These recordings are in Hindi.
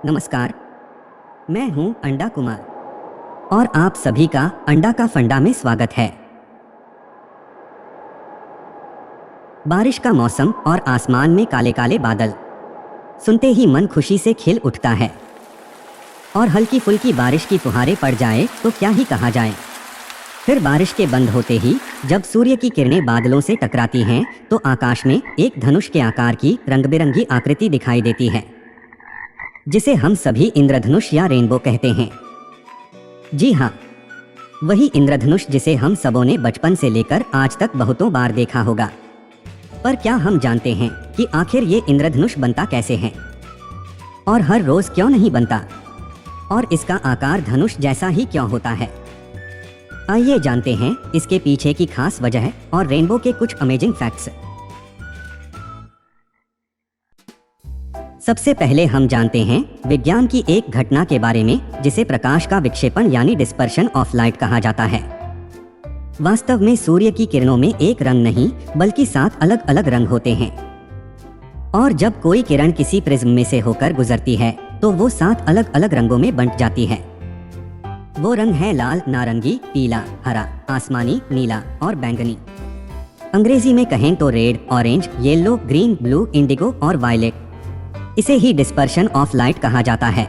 नमस्कार, मैं हूं अंडा कुमार और आप सभी का अंडा का फंडा में स्वागत है। बारिश का मौसम और आसमान में काले काले बादल, सुनते ही मन खुशी से खिल उठता है। और हल्की फुल्की बारिश की फुहारें पड़ जाए तो क्या ही कहा जाए। फिर बारिश के बंद होते ही जब सूर्य की किरणें बादलों से टकराती हैं तो आकाश में एक धनुष के आकार की रंग बिरंगी आकृति दिखाई देती है, जिसे हम सभी इंद्रधनुष या रेनबो कहते हैं। जी हाँ, वही इंद्रधनुष जिसे हम सबों ने बचपन से लेकर आज तक बहुतों बार देखा होगा। पर क्या हम जानते हैं कि आखिर ये इंद्रधनुष बनता कैसे है और हर रोज क्यों नहीं बनता, और इसका आकार धनुष जैसा ही क्यों होता है? आइए जानते हैं इसके पीछे की खास वजह और रेनबो के कुछ अमेजिंग फैक्ट्स। सबसे पहले हम जानते हैं विज्ञान की एक घटना के बारे में जिसे प्रकाश का विक्षेपण यानी डिस्पर्शन ऑफ लाइट कहा जाता है। वास्तव में सूर्य की किरणों में एक रंग नहीं बल्कि 7 अलग अलग रंग होते हैं, और जब कोई किरण किसी प्रिज्म में से होकर गुजरती है तो वो 7 अलग अलग रंगों में बंट जाती है। वो रंग है लाल, नारंगी, पीला, हरा, आसमानी, नीला और बैंगनी। अंग्रेजी में कहें तो red, orange, yellow, green, blue, Indigo और वायलेट। इसे ही डिस्पर्शन ऑफ लाइट कहा जाता है।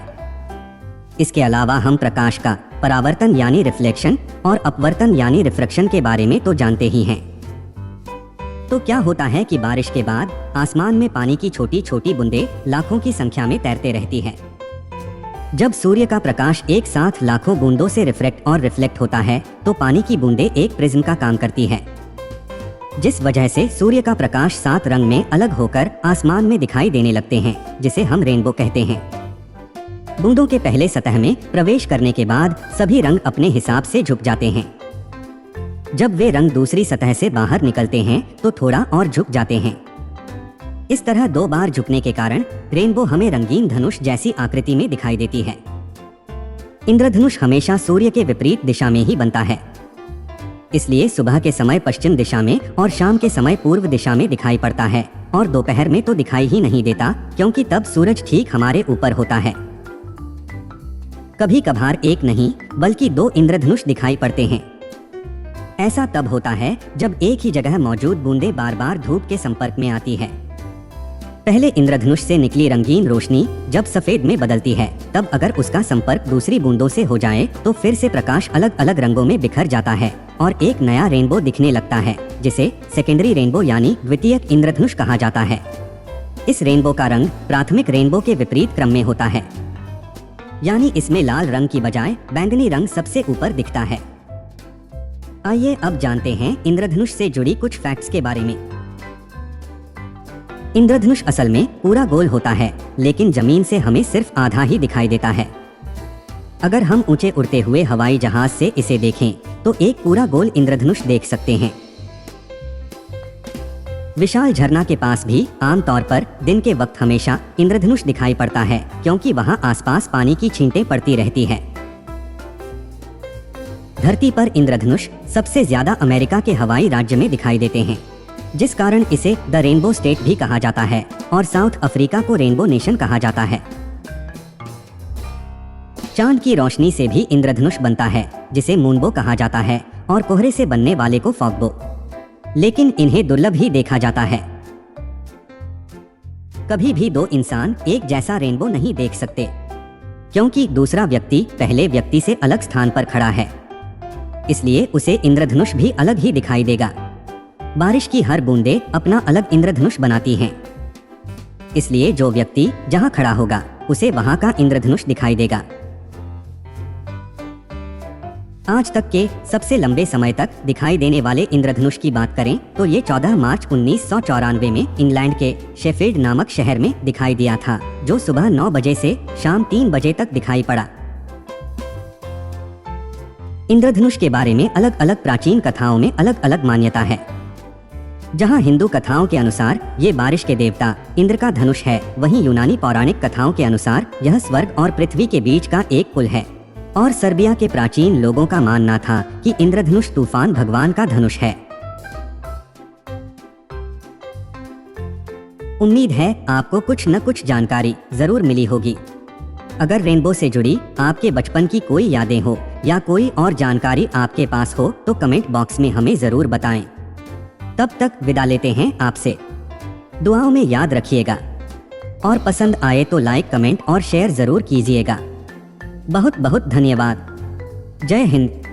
इसके अलावा हम प्रकाश का परावर्तन यानी रिफ्लेक्शन और अपवर्तन यानी रिफ्रैक्शन के बारे में तो जानते ही हैं। तो क्या होता है कि बारिश के बाद आसमान में पानी की छोटी छोटी बूंदें लाखों की संख्या में तैरते रहती हैं। जब सूर्य का प्रकाश एक साथ लाखों बूंदों से रिफ्रैक्ट और रिफ्लेक्ट होता है तो पानी की बूंदें एक प्रिज्म का काम करती हैं, जिस वजह से सूर्य का प्रकाश 7 रंग में अलग होकर आसमान में दिखाई देने लगते हैं, जिसे हम रेनबो कहते हैं। बूंदों के पहले सतह में प्रवेश करने के बाद सभी रंग अपने हिसाब से झुक जाते हैं। जब वे रंग दूसरी सतह से बाहर निकलते हैं तो थोड़ा और झुक जाते हैं। इस तरह 2 बार झुकने के कारण रेनबो हमें रंगीन धनुष जैसी आकृति में दिखाई देती है। इंद्रधनुष हमेशा सूर्य के विपरीत दिशा में ही बनता है, इसलिए सुबह के समय पश्चिम दिशा में और शाम के समय पूर्व दिशा में दिखाई पड़ता है, और दोपहर में तो दिखाई ही नहीं देता क्योंकि तब सूरज ठीक हमारे ऊपर होता है। कभी कभार एक नहीं बल्कि 2 इंद्रधनुष दिखाई पड़ते हैं। ऐसा तब होता है जब एक ही जगह मौजूद बूंदें बार बार धूप के संपर्क में आती है। पहले इंद्रधनुष से निकली रंगीन रोशनी जब सफेद में बदलती है, तब अगर उसका संपर्क दूसरी बूंदों से हो जाए तो फिर से प्रकाश अलग अलग रंगों में बिखर जाता है और एक नया रेनबो दिखने लगता है, जिसे सेकेंडरी रेनबो यानी द्वितीयक इंद्रधनुष कहा जाता है। इस रेनबो का रंग प्राथमिक रेनबो के विपरीत क्रम में होता है, यानी इसमें लाल रंग की बजाय बैंगनी रंग सबसे ऊपर दिखता है। आइए अब जानते हैं इंद्रधनुष से जुड़ी कुछ फैक्ट्स के बारे में। इंद्रधनुष असल में पूरा गोल होता है, लेकिन जमीन से हमें सिर्फ आधा ही दिखाई देता है। अगर हम ऊंचे उड़ते हुए हवाई जहाज से इसे देखें तो एक पूरा गोल इंद्रधनुष देख सकते हैं। विशाल झरना के पास भी आमतौर पर दिन के वक्त हमेशा इंद्रधनुष दिखाई पड़ता है, क्योंकि वहां आसपास पानी की छींटें पड़ती रहती हैं। धरती पर इंद्रधनुष सबसे ज्यादा अमेरिका के हवाई राज्य में दिखाई देते हैं, जिस कारण इसे द रेनबो स्टेट भी कहा जाता है, और साउथ अफ्रीका को रेनबो नेशन कहा जाता है। चांद की रोशनी से भी इंद्रधनुष बनता है, जिसे मूनबो कहा जाता है, और कोहरे से बनने वाले को फॉगबो, लेकिन इन्हें दुर्लभ ही देखा जाता है। कभी भी 2 इंसान एक जैसा रेनबो नहीं देख सकते, क्योंकि दूसरा व्यक्ति पहले व्यक्ति से अलग स्थान पर खड़ा है, इसलिए उसे इंद्रधनुष भी अलग ही दिखाई देगा। बारिश की हर बूंदे अपना अलग इंद्रधनुष बनाती हैं, इसलिए जो व्यक्ति जहां खड़ा होगा उसे वहां का इंद्रधनुष दिखाई देगा। आज तक के सबसे लंबे समय तक दिखाई देने वाले इंद्रधनुष की बात करें तो ये 14 मार्च 1994 में इंग्लैंड के शेफील्ड नामक शहर में दिखाई दिया था, जो सुबह 9 बजे से शाम 3 बजे तक दिखाई पड़ा। इंद्रधनुष के बारे में अलग अलग प्राचीन कथाओं में अलग अलग मान्यता है। जहां हिंदू कथाओं के अनुसार ये बारिश के देवता इंद्र का धनुष है, वहीं यूनानी पौराणिक कथाओं के अनुसार यह स्वर्ग और पृथ्वी के बीच का एक पुल है, और सर्बिया के प्राचीन लोगों का मानना था कि इंद्रधनुष तूफान भगवान का धनुष है। उम्मीद है आपको कुछ न कुछ जानकारी जरूर मिली होगी। अगर रेनबो से जुड़ी आपके बचपन की कोई यादें हो या कोई और जानकारी आपके पास हो तो कमेंट बॉक्स में हमें ज़रूर बताएं। तब तक विदा लेते हैं आपसे। दुआओं में याद रखिएगा और पसंद आए तो लाइक, कमेंट और शेयर ज़रूर कीजिएगा। बहुत बहुत धन्यवाद। जय हिंद।